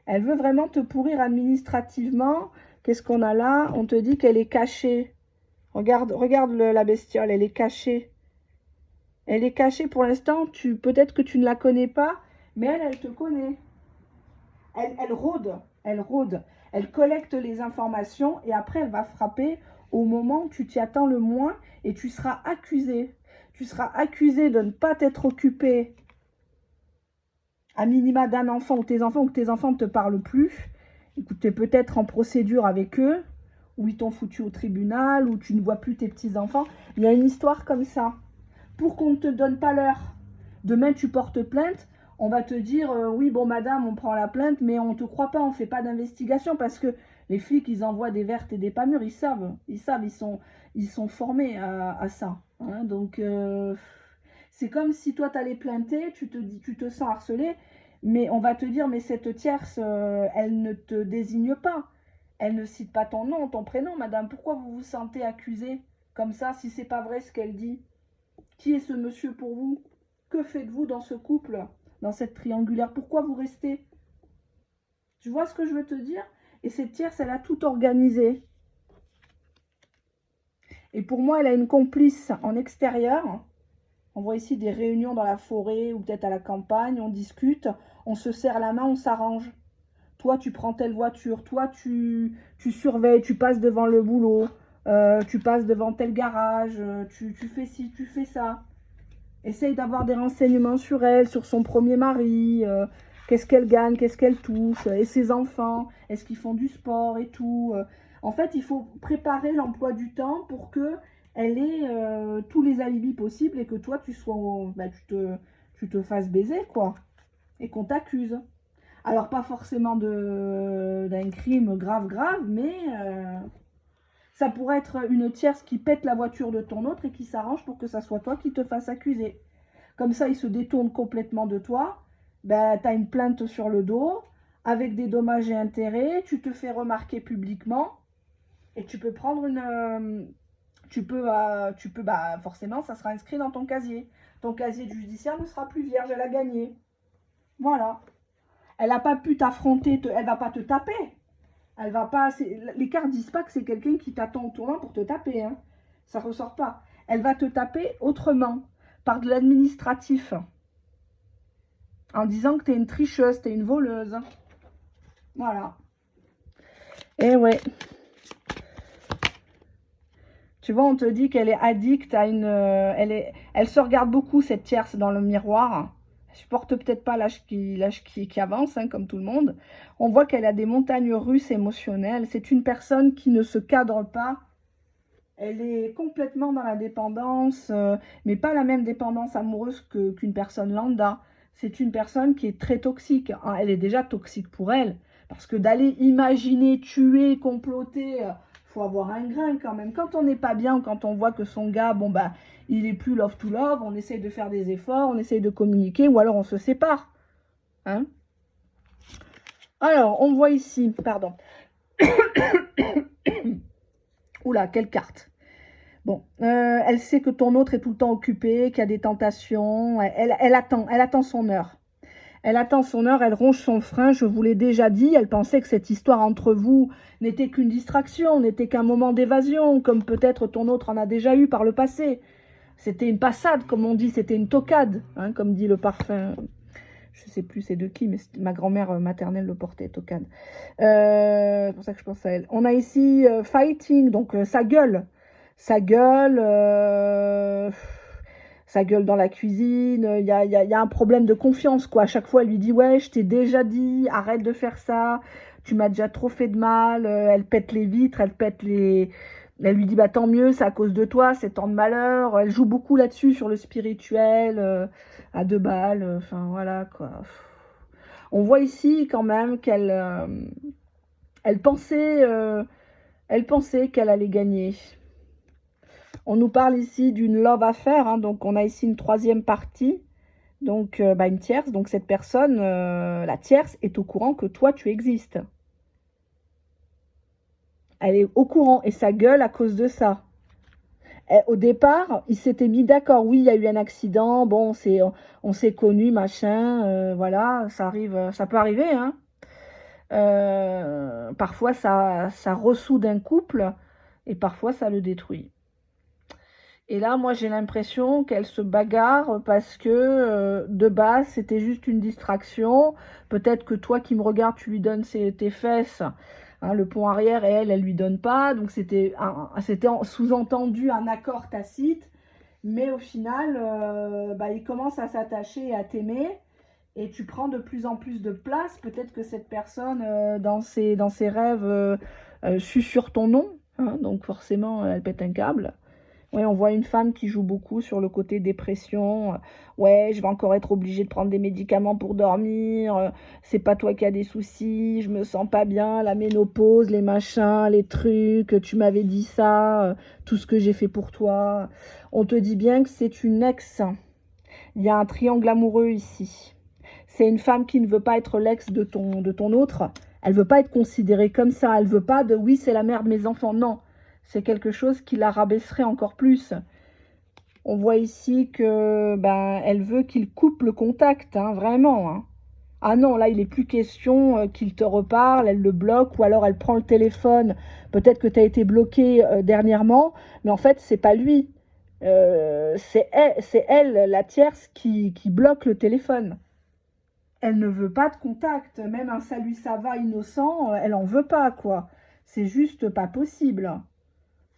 Elle veut vraiment te pourrir administrativement. Qu'est-ce qu'on a là? On te dit qu'elle est cachée. Regarde la bestiole, elle est cachée. Elle est cachée pour l'instant. Peut-être que tu ne la connais pas, mais elle te connaît. Elle rôde. Elle rôde. Elle collecte les informations et après, elle va frapper au moment où tu t'y attends le moins et tu seras accusé. Tu seras accusé de ne pas t'être occupé à minima d'un enfant ou tes enfants ne te parlent plus. Écoute, tu es peut-être en procédure avec eux, ou ils t'ont foutu au tribunal, ou tu ne vois plus tes petits-enfants. Il y a une histoire comme ça. Pour qu'on ne te donne pas l'heure. Demain, tu portes plainte, on va te dire, oui, bon, madame, on prend la plainte, mais on ne te croit pas, on ne fait pas d'investigation, parce que les flics, ils envoient des vertes et des pas mûres, ils savent, ils sont formés à ça. Hein, donc, c'est comme si toi, tu allais plainter, tu te sens harcelé, mais on va te dire, mais cette tierce, elle ne te désigne pas. Elle ne cite pas ton nom, ton prénom, madame. Pourquoi vous vous sentez accusée comme ça, si c'est pas vrai ce qu'elle dit? Qui est ce monsieur pour vous? Que faites-vous dans ce couple, dans cette triangulaire? Pourquoi vous restez? Tu vois ce que je veux te dire? Et cette tierce, elle a tout organisé. Et pour moi, elle a une complice en extérieur. On voit ici des réunions dans la forêt ou peut-être à la campagne, on discute, on se serre la main, on s'arrange. Toi, tu prends telle voiture, toi, tu surveilles, tu passes devant le boulot, tu passes devant tel garage, tu fais ci, tu fais ça. Essaye d'avoir des renseignements sur elle, sur son premier mari, qu'est-ce qu'elle gagne, qu'est-ce qu'elle touche, et ses enfants, est-ce qu'ils font du sport et tout. En fait, il faut préparer l'emploi du temps pour que elle ait tous les alibis possibles et que toi, tu sois, bah, tu te fasses baiser, quoi, et qu'on t'accuse. Alors, pas forcément d'un crime grave, mais ça pourrait être une tierce qui pète la voiture de ton autre et qui s'arrange pour que ça soit toi qui te fasses accuser. Comme ça, il se détourne complètement de toi. Ben, tu as une plainte sur le dos avec des dommages et intérêts. Tu te fais remarquer publiquement et tu peux prendre une... bah, forcément, ça sera inscrit dans ton casier. Ton casier judiciaire ne sera plus vierge, elle a gagné. Voilà. Elle n'a pas pu t'affronter, elle va pas te taper. Elle va pas. Les cartes disent pas que c'est quelqu'un qui t'attend au tournant pour te taper. Hein. Ça ressort pas. Elle va te taper autrement, par de l'administratif, en disant que tu es une tricheuse, tu es une voleuse. Voilà. Et ouais. Tu vois, on te dit qu'elle est addicte à une... elle se regarde beaucoup, cette tierce, dans le miroir. Elle supporte peut-être pas l'âge qui avance, hein, comme tout le monde. On voit qu'elle a des montagnes russes émotionnelles. C'est une personne qui ne se cadre pas. Elle est complètement dans la dépendance, mais pas la même dépendance amoureuse qu'une personne lambda. C'est une personne qui est très toxique. Hein, elle est déjà toxique pour elle. Parce que d'aller imaginer, tuer, comploter... faut avoir un grain quand même. Quand on n'est pas bien, quand on voit que son gars, bon bah, il est plus love to love, on essaye de faire des efforts, on essaye de communiquer, ou alors on se sépare. Hein? Alors, on voit ici, pardon. Oula, quelle carte. Bon, elle sait que ton autre est tout le temps occupé, qu'il y a des tentations, elle attend son heure. Elle attend son heure, elle ronge son frein, je vous l'ai déjà dit, elle pensait que cette histoire entre vous n'était qu'une distraction, n'était qu'un moment d'évasion, comme peut-être ton autre en a déjà eu par le passé. C'était une passade, comme on dit, c'était une tocade, hein, comme dit le parfum. Je sais plus c'est de qui, mais ma grand-mère maternelle le portait, tocade. C'est pour ça que je pense à elle. On a ici fighting, donc sa gueule. Sa gueule, sa gueule dans la cuisine. Il y a un problème de confiance, quoi. À chaque fois, elle lui dit, ouais, je t'ai déjà dit, arrête de faire ça. Tu m'as déjà trop fait de mal. Elle pète les vitres, elle pète les... Elle lui dit, bah tant mieux, c'est à cause de toi, c'est tant de malheur. Elle joue beaucoup là-dessus, sur le spirituel, à 2 balles. Enfin, voilà, quoi. On voit ici, quand même, elle pensait qu'elle allait gagner. On nous parle ici d'une love affair, hein, donc on a ici une 3e partie, donc une tierce. Donc cette personne, la tierce, est au courant que toi, tu existes. Elle est au courant et ça gueule à cause de ça. Au départ, ils s'étaient mis d'accord. Oui, il y a eu un accident. Bon, on s'est connus, machin. Voilà, ça arrive, ça peut arriver. Hein. Parfois, ça ressoude un couple et parfois, ça le détruit. Et là, moi, j'ai l'impression qu'elle se bagarre parce que de base, c'était juste une distraction. Peut-être que toi qui me regardes, tu lui donnes tes fesses, hein, le pont arrière, et elle lui donne pas. Donc, c'était sous-entendu un accord tacite. Mais au final, il commence à s'attacher et à t'aimer. Et tu prends de plus en plus de place. Peut-être que cette personne, dans ses rêves, susurre ton nom. Hein, donc, forcément, elle pète un câble. Oui, on voit une femme qui joue beaucoup sur le côté dépression. Ouais, je vais encore être obligée de prendre des médicaments pour dormir. C'est pas toi qui as des soucis. Je me sens pas bien. La ménopause, les machins, les trucs. Tu m'avais dit ça. Tout ce que j'ai fait pour toi. On te dit bien que c'est une ex. Il y a un triangle amoureux ici. C'est une femme qui ne veut pas être l'ex de ton autre. Elle veut pas être considérée comme ça. Elle veut pas de oui, c'est la mère de mes enfants. Non. C'est quelque chose qui la rabaisserait encore plus. On voit ici que elle veut qu'il coupe le contact, hein, vraiment. Hein. Ah non, là, il n'est plus question qu'il te reparle, elle le bloque, ou alors elle prend le téléphone. Peut-être que tu as été bloqué dernièrement, mais en fait, c'est pas lui. C'est elle, la tierce, qui bloque le téléphone. Elle ne veut pas de contact. Même un salut ça va innocent, elle en veut pas, quoi. C'est juste pas possible.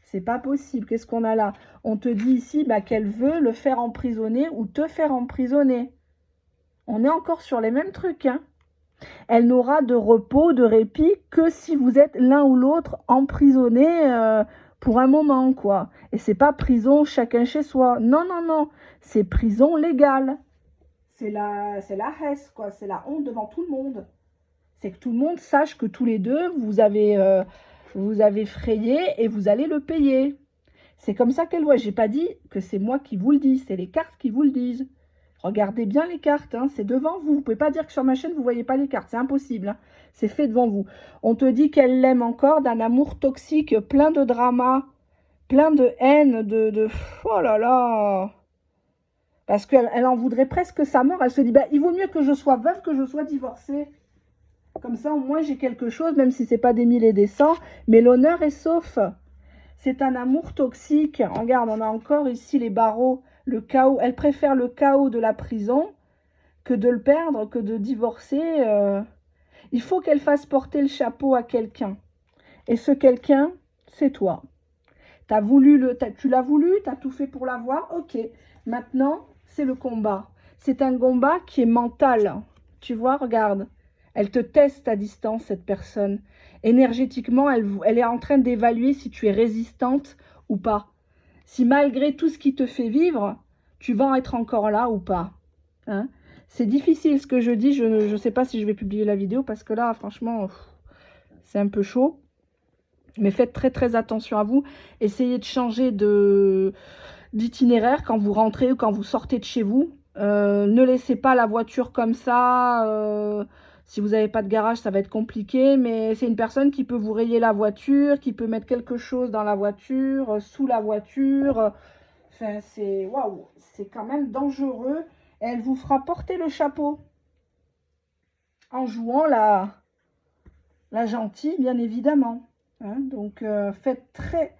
C'est pas possible. Qu'est-ce qu'on a là? On te dit ici qu'elle veut le faire emprisonner ou te faire emprisonner. On est encore sur les mêmes trucs. Hein. Elle n'aura de repos, de répit que si vous êtes l'un ou l'autre emprisonné pour un moment, quoi. Et c'est pas prison chacun chez soi. Non, non, non. C'est prison légale. C'est la hesse, quoi. C'est la honte devant tout le monde. C'est que tout le monde sache que tous les deux, vous avez frayé et vous allez le payer. C'est comme ça qu'elle voit. J'ai pas dit que c'est moi qui vous le dis, c'est les cartes qui vous le disent. Regardez bien les cartes, hein, c'est devant vous. Vous pouvez pas dire que sur ma chaîne, vous voyez pas les cartes, c'est impossible. Hein. C'est fait devant vous. On te dit qu'elle l'aime encore, d'un amour toxique, plein de drama, plein de haine, Oh là là. Parce qu'elle en voudrait presque sa mort. Elle se dit, il vaut mieux que je sois veuve que je sois divorcée. Comme ça, au moins, j'ai quelque chose, même si c'est pas des mille et des cents. Mais l'honneur est sauf. C'est un amour toxique. Regarde, on a encore ici les barreaux, le chaos. Elle préfère le chaos de la prison que de le perdre, que de divorcer. Il faut qu'elle fasse porter le chapeau à quelqu'un. Et ce quelqu'un, c'est toi. Tu l'as voulu, tu as tout fait pour l'avoir. Ok, maintenant, c'est le combat. C'est un combat qui est mental. Tu vois, regarde. Elle te teste à distance, cette personne. Énergétiquement, elle est en train d'évaluer si tu es résistante ou pas. Si malgré tout ce qui te fait vivre, tu vas en être encore là ou pas. Hein? C'est difficile ce que je dis. Je ne sais pas si je vais publier la vidéo parce que là, franchement, c'est un peu chaud. Mais faites très très attention à vous. Essayez de changer d'itinéraire quand vous rentrez ou quand vous sortez de chez vous. Ne laissez pas la voiture comme ça. Si vous n'avez pas de garage, ça va être compliqué. Mais c'est une personne qui peut vous rayer la voiture, qui peut mettre quelque chose dans la voiture, sous la voiture. Enfin, c'est waouh, c'est quand même dangereux. Et elle vous fera porter le chapeau. En jouant la gentille, bien évidemment. Hein, donc, faites très,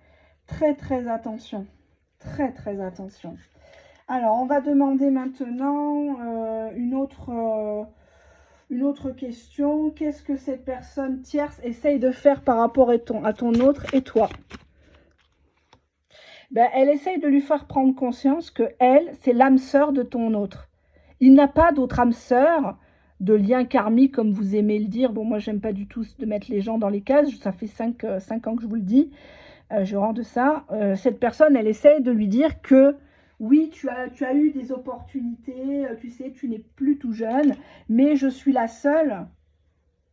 très, très attention. Très, très attention. Alors, on va demander maintenant une autre question. Qu'est-ce que cette personne tierce essaye de faire par rapport à ton autre et toi? Ben, elle essaye de lui faire prendre conscience que elle, c'est l'âme sœur de ton autre. Il n'a pas d'autre âme sœur, de lien karmique, comme vous aimez le dire. Bon, moi, j'aime pas du tout de mettre les gens dans les cases. Ça fait 5 ans que je vous le dis. Je rends de ça. Cette personne, elle essaye de lui dire que oui, tu as eu des opportunités, tu sais, tu n'es plus tout jeune, mais je suis la seule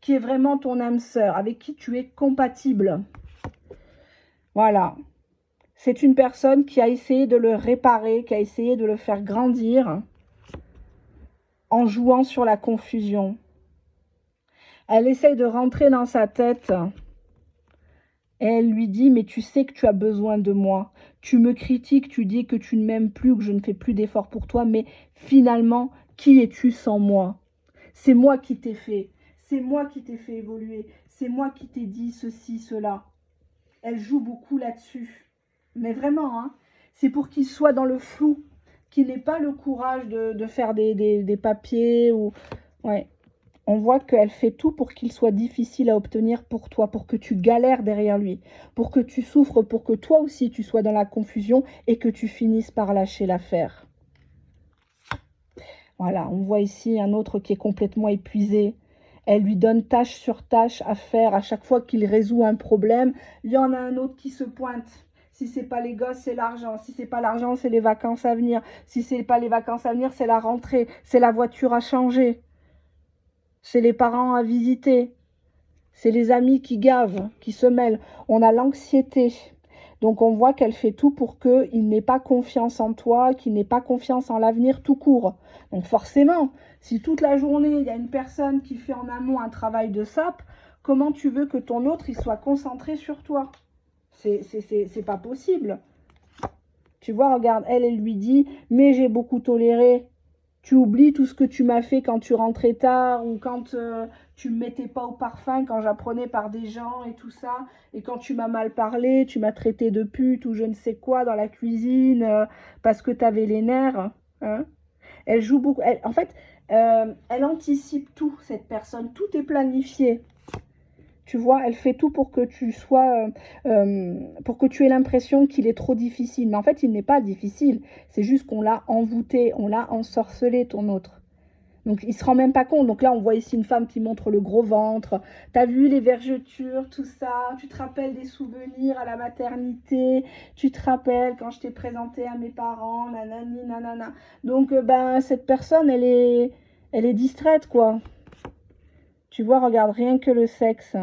qui est vraiment ton âme sœur, avec qui tu es compatible. Voilà. C'est une personne qui a essayé de le réparer, qui a essayé de le faire grandir en jouant sur la confusion. Elle essaye de rentrer dans sa tête et elle lui dit « Mais tu sais que tu as besoin de moi. Tu me critiques, tu dis que tu ne m'aimes plus, que je ne fais plus d'efforts pour toi, mais finalement, qui es-tu sans moi? C'est moi qui t'ai fait. C'est moi qui t'ai fait évoluer. C'est moi qui t'ai dit ceci, cela. » Elle joue beaucoup là-dessus. Mais vraiment, hein, c'est pour qu'il soit dans le flou, qu'il n'ait pas le courage de faire des papiers. Ou... Ouais. On voit qu'elle fait tout pour qu'il soit difficile à obtenir pour toi, pour que tu galères derrière lui, pour que tu souffres, pour que toi aussi tu sois dans la confusion et que tu finisses par lâcher l'affaire. Voilà, on voit ici un autre qui est complètement épuisé. Elle lui donne tâche sur tâche à faire. À chaque fois qu'il résout un problème, il y en a un autre qui se pointe. Si c'est pas les gosses, c'est l'argent. Si c'est pas l'argent, c'est les vacances à venir. Si c'est pas les vacances à venir, c'est la rentrée. C'est la voiture à changer. C'est les parents à visiter. C'est les amis qui gavent, qui se mêlent. On a l'anxiété. Donc on voit qu'elle fait tout pour qu'il n'ait pas confiance en toi, qu'il n'ait pas confiance en l'avenir tout court. Donc forcément, si toute la journée, il y a une personne qui fait en amont un travail de sape, comment tu veux que ton autre il soit concentré sur toi? C'est pas possible. Tu vois, regarde, elle lui dit « Mais j'ai beaucoup toléré. Tu oublies tout ce que tu m'as fait quand tu rentrais tard ou quand tu ne me mettais pas au parfum, quand j'apprenais par des gens et tout ça. Et quand tu m'as mal parlé, tu m'as traité de pute ou je ne sais quoi dans la cuisine parce que tu avais les nerfs. Hein. » Elle joue beaucoup. En fait, elle anticipe tout, cette personne. Tout est planifié. Tu vois, elle fait tout pour que tu sois, pour que tu aies l'impression qu'il est trop difficile. Mais en fait, il n'est pas difficile. C'est juste qu'on l'a envoûté, on l'a ensorcelé, ton autre. Donc, il ne se rend même pas compte. Donc là, on voit ici une femme qui montre le gros ventre. Tu as vu les vergetures, tout ça. Tu te rappelles des souvenirs à la maternité. Tu te rappelles quand je t'ai présenté à mes parents, nanani, nanana. Donc, ben, cette personne, elle est distraite, quoi. Tu vois, regarde, rien que le sexe.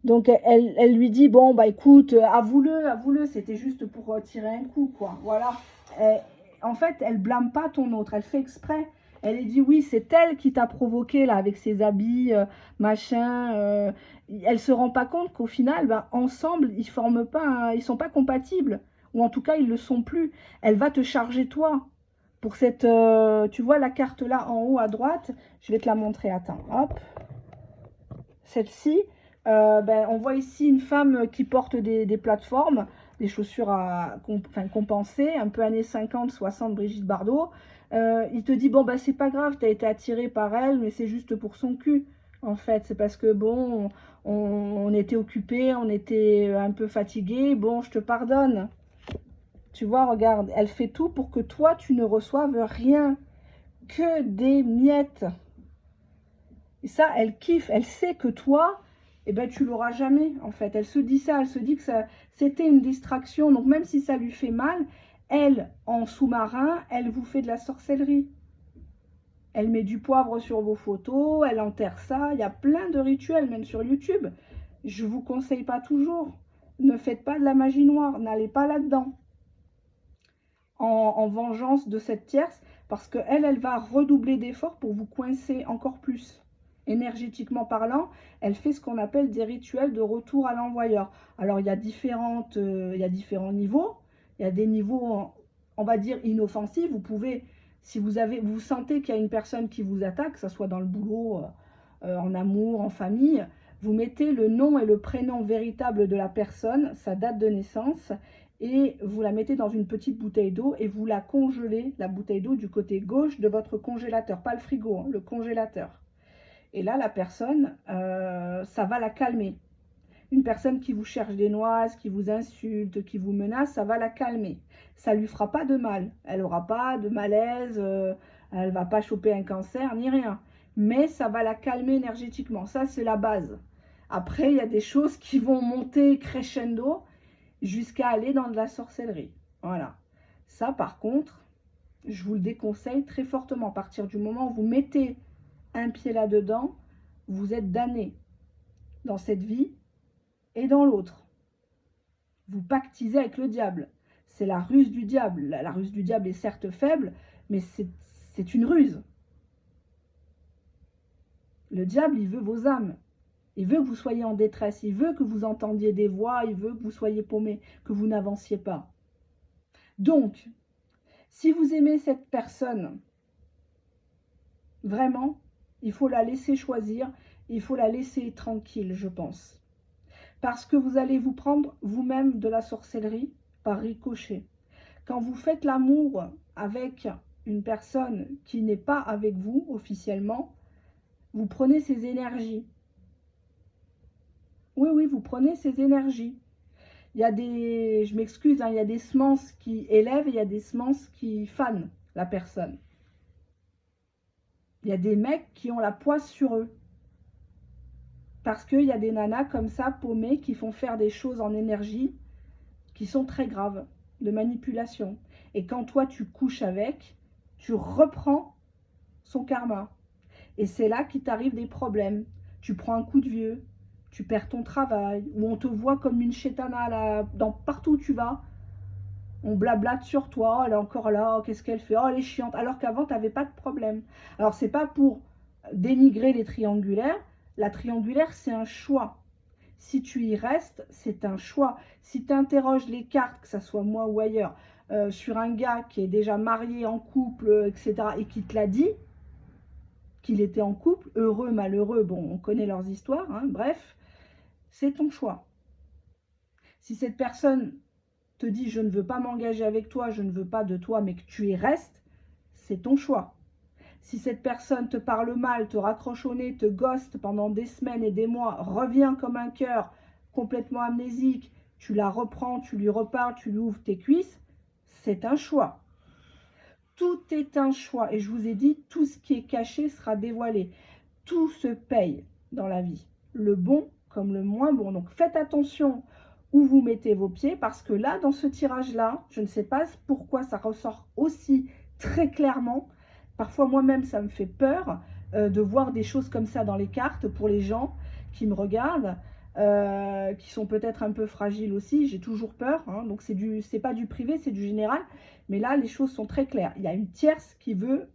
Donc, elle lui dit, bon, bah écoute, avoue-le, c'était juste pour tirer un coup, quoi. Voilà. Et, en fait, elle blâme pas ton autre, elle fait exprès. Elle lui dit, oui, c'est elle qui t'a provoqué, là, avec ses habits, machin. Elle se rend pas compte qu'au final, bah, ensemble, ils forment pas, ils sont pas compatibles. Ou en tout cas, ils le sont plus. Elle va te charger, toi. Pour cette, tu vois la carte là en haut à droite, je vais te la montrer, attends, hop. Celle-ci, ben, on voit ici une femme qui porte des plateformes, des chaussures compensées, un peu années 50, 60, Brigitte Bardot. Il te dit, bon, bah, c'est pas grave, tu as été attiré par elle, mais c'est juste pour son cul. En fait, c'est parce que, bon, on était occupés, on était un peu fatigués, bon, je te pardonne. Tu vois, regarde, elle fait tout pour que toi, tu ne reçoives rien, que des miettes. Et ça, elle kiffe, elle sait que toi, eh ben, tu l'auras jamais, en fait. Elle se dit ça, elle se dit que c'était une distraction. Donc, même si ça lui fait mal, elle, en sous-marin, elle vous fait de la sorcellerie. Elle met du poivre sur vos photos, elle enterre ça. Il y a plein de rituels, même sur YouTube. Je ne vous conseille pas toujours. Ne faites pas de la magie noire, n'allez pas là-dedans. En vengeance de cette tierce, parce qu'elle, elle va redoubler d'efforts pour vous coincer encore plus. Énergétiquement parlant, elle fait ce qu'on appelle des rituels de retour à l'envoyeur. Alors, il y a différents niveaux. Il y a des niveaux, on va dire, inoffensifs. Vous pouvez, si vous sentez qu'il y a une personne qui vous attaque, que ce soit dans le boulot, en amour, en famille, vous mettez le nom et le prénom véritable de la personne, sa date de naissance, et vous la mettez dans une petite bouteille d'eau et vous la congelez, la bouteille d'eau, du côté gauche de votre congélateur, pas le frigo, hein, le congélateur. Et là, la personne, ça va la calmer. Une personne qui vous cherche des noises, qui vous insulte, qui vous menace, ça va la calmer. Ça ne lui fera pas de mal. Elle n'aura pas de malaise, elle ne va pas choper un cancer, ni rien. Mais ça va la calmer énergétiquement. Ça, c'est la base. Après, il y a des choses qui vont monter crescendo jusqu'à aller dans de la sorcellerie. Voilà. Ça, par contre, je vous le déconseille très fortement. À partir du moment où vous mettez un pied là-dedans, vous êtes damné dans cette vie et dans l'autre. Vous pactisez avec le diable. C'est la ruse du diable. La ruse du diable est certes faible, mais c'est une ruse. Le diable, il veut vos âmes. Il veut que vous soyez en détresse. Il veut que vous entendiez des voix. Il veut que vous soyez paumé, que vous n'avanciez pas. Donc, si vous aimez cette personne, vraiment, il faut la laisser choisir. Il faut la laisser tranquille, je pense. Parce que vous allez vous prendre vous-même de la sorcellerie par ricochet. Quand vous faites l'amour avec une personne qui n'est pas avec vous officiellement, vous prenez ses énergies. Oui, oui, vous prenez ses énergies. Il y a des, je m'excuse, hein, il y a des semences qui élèvent et il y a des semences qui fanent la personne. Il y a des mecs qui ont la poisse sur eux. Parce qu'il y a des nanas comme ça, paumées, qui font faire des choses en énergie qui sont très graves, de manipulation. Et quand toi, tu couches avec, tu reprends son karma. Et c'est là qu'il t'arrive des problèmes. Tu prends un coup de vieux, tu perds ton travail, ou on te voit comme une chétana là, partout où tu vas. On blablate sur toi, elle est encore là, qu'est-ce qu'elle fait? Oh, elle est chiante. Alors qu'avant, tu n'avais pas de problème. Alors, c'est pas pour dénigrer les triangulaires. La triangulaire, c'est un choix. Si tu y restes, c'est un choix. Si tu interroges les cartes, que ce soit moi ou ailleurs, sur un gars qui est déjà marié, en couple, etc., et qui te l'a dit, qu'il était en couple, heureux, malheureux, bon, on connaît leurs histoires, hein, bref, c'est ton choix. Si cette personne te dit « je ne veux pas m'engager avec toi, je ne veux pas de toi, mais que tu y restes », c'est ton choix. Si cette personne te parle mal, te raccroche au nez, te ghoste pendant des semaines et des mois, revient comme un cœur, complètement amnésique, tu la reprends, tu lui reparles, tu lui ouvres tes cuisses, c'est un choix. Tout est un choix. Et je vous ai dit, tout ce qui est caché sera dévoilé. Tout se paye dans la vie. Le bon comme le moins bon. Donc faites attention où vous mettez vos pieds. Parce que là, dans ce tirage-là, je ne sais pas pourquoi ça ressort aussi très clairement. Parfois, moi-même, ça me fait peur de voir des choses comme ça dans les cartes pour les gens qui me regardent. Qui sont peut-être un peu fragiles aussi, j'ai toujours peur, hein, donc c'est pas du privé, c'est du général, mais là les choses sont très claires. Il y a une tierce qui veut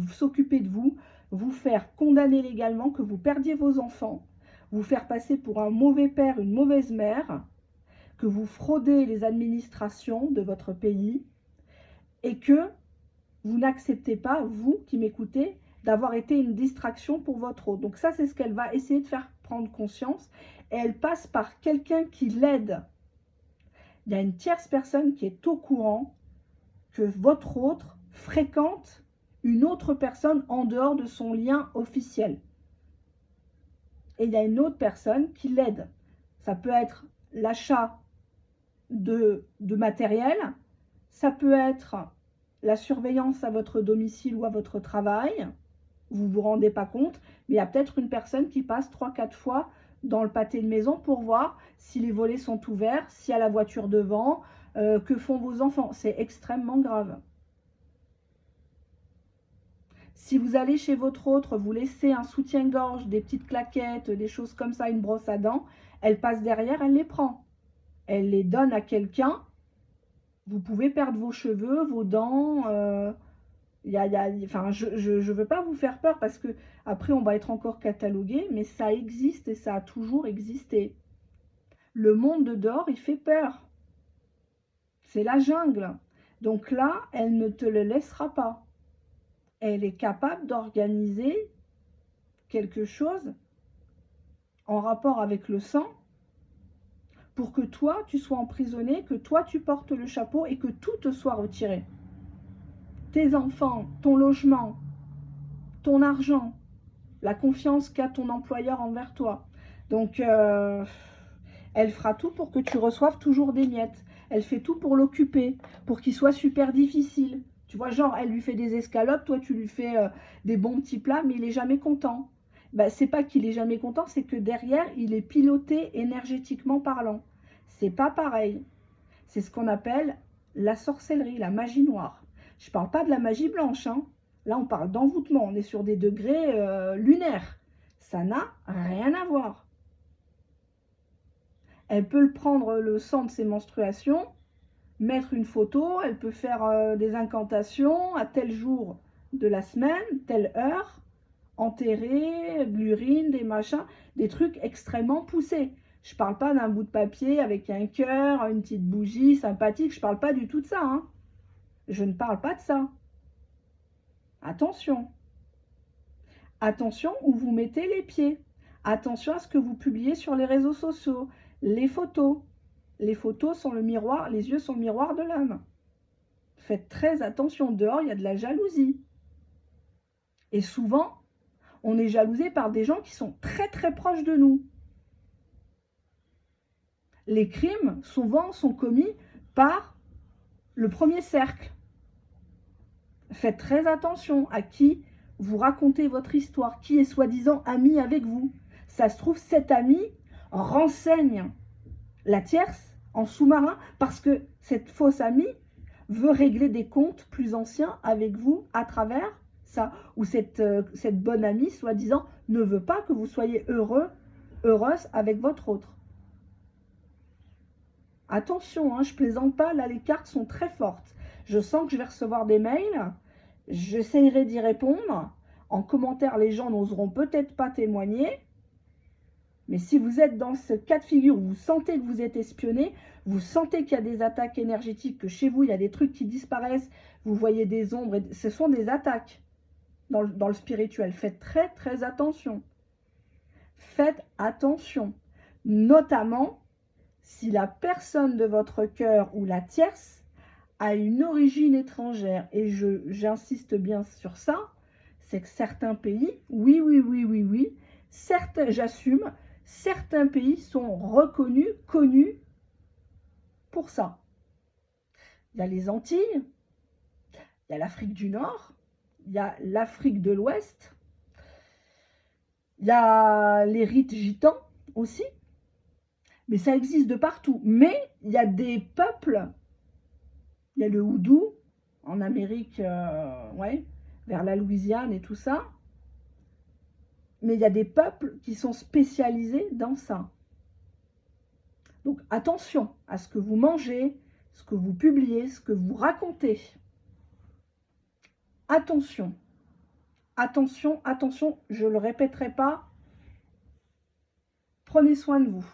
s'occuper de vous, vous faire condamner légalement, que vous perdiez vos enfants, vous faire passer pour un mauvais père, une mauvaise mère, que vous fraudez les administrations de votre pays et que vous n'acceptez pas, vous qui m'écoutez, d'avoir été une distraction pour votre autre. Donc ça, c'est ce qu'elle va essayer de faire prendre conscience. Et elle passe par quelqu'un qui l'aide. Il y a une tierce personne qui est au courant que votre autre fréquente une autre personne en dehors de son lien officiel. Et il y a une autre personne qui l'aide. Ça peut être l'achat de matériel, ça peut être la surveillance à votre domicile ou à votre travail, vous ne vous rendez pas compte, mais il y a peut-être une personne qui passe 3-4 fois dans le pâté de maison pour voir si les volets sont ouverts, s'il y a la voiture devant, que font vos enfants. C'est extrêmement grave. Si vous allez chez votre autre, vous laissez un soutien-gorge, des petites claquettes, des choses comme ça, une brosse à dents, elle passe derrière, elle les prend. Elle les donne à quelqu'un. Vous pouvez perdre vos cheveux, vos dents. Enfin, je ne veux pas vous faire peur parce que après on va être encore catalogué, mais ça existe et ça a toujours existé. Le monde de dehors, il fait peur. C'est la jungle. Donc là, elle ne te le laissera pas. Elle est capable d'organiser quelque chose en rapport avec le sang pour que toi, tu sois emprisonné, que toi, tu portes le chapeau et que tout te soit retiré. Tes enfants, ton logement, ton argent, la confiance qu'a ton employeur envers toi. Donc, elle fera tout pour que tu reçoives toujours des miettes. Elle fait tout pour l'occuper, pour qu'il soit super difficile. Tu vois, genre, elle lui fait des escalopes, toi, tu lui fais des bons petits plats, mais il n'est jamais content. Ben, c'est pas qu'il est jamais content, c'est que derrière, il est piloté énergétiquement parlant. C'est pas pareil. C'est ce qu'on appelle la sorcellerie, la magie noire. Je parle pas de la magie blanche, hein. Là, on parle d'envoûtement. On est sur des degrés lunaires. Ça n'a rien à voir. Elle peut prendre le sang de ses menstruations, mettre une photo, elle peut faire des incantations à tel jour de la semaine, telle heure, enterrer de l'urine, des machins, des trucs extrêmement poussés. Je parle pas d'un bout de papier avec un cœur, une petite bougie sympathique, je parle pas du tout de ça, hein. Je ne parle pas de ça. Attention. Attention où vous mettez les pieds. Attention à ce que vous publiez sur les réseaux sociaux. Les photos. Les photos sont le miroir, les yeux sont le miroir de l'âme. Faites très attention. Dehors, il y a de la jalousie. Et souvent, on est jalousé par des gens qui sont très très proches de nous. Les crimes, souvent, sont commis par le premier cercle. Faites très attention à qui vous racontez votre histoire, qui est soi-disant ami avec vous. Ça se trouve, cet ami renseigne la tierce en sous-marin parce que cette fausse amie veut régler des comptes plus anciens avec vous à travers ça. Ou cette bonne amie, soi-disant, ne veut pas que vous soyez heureux, heureuse avec votre autre. Attention, hein, je plaisante pas, là les cartes sont très fortes. Je sens que je vais recevoir des mails, j'essayerai d'y répondre. En commentaire, les gens n'oseront peut-être pas témoigner. Mais si vous êtes dans ce cas de figure où vous sentez que vous êtes espionné, vous sentez qu'il y a des attaques énergétiques, que chez vous, il y a des trucs qui disparaissent, vous voyez des ombres, ce sont des attaques dans le spirituel. Faites très, très attention. Faites attention. Notamment, si la personne de votre cœur ou la tierce a une origine étrangère, et j'insiste bien sur ça, c'est que certains pays, oui, certains, j'assume, certains pays sont reconnus, connus pour ça. Il y a les Antilles, il y a l'Afrique du Nord, il y a l'Afrique de l'Ouest, il y a les rites gitans aussi, mais ça existe de partout. Mais il y a des peuples, il y a le houdou en Amérique, ouais, vers la Louisiane et tout ça. Mais il y a des peuples qui sont spécialisés dans ça. Donc attention à ce que vous mangez, ce que vous publiez, ce que vous racontez. Attention, attention, attention, je ne le répéterai pas. Prenez soin de vous.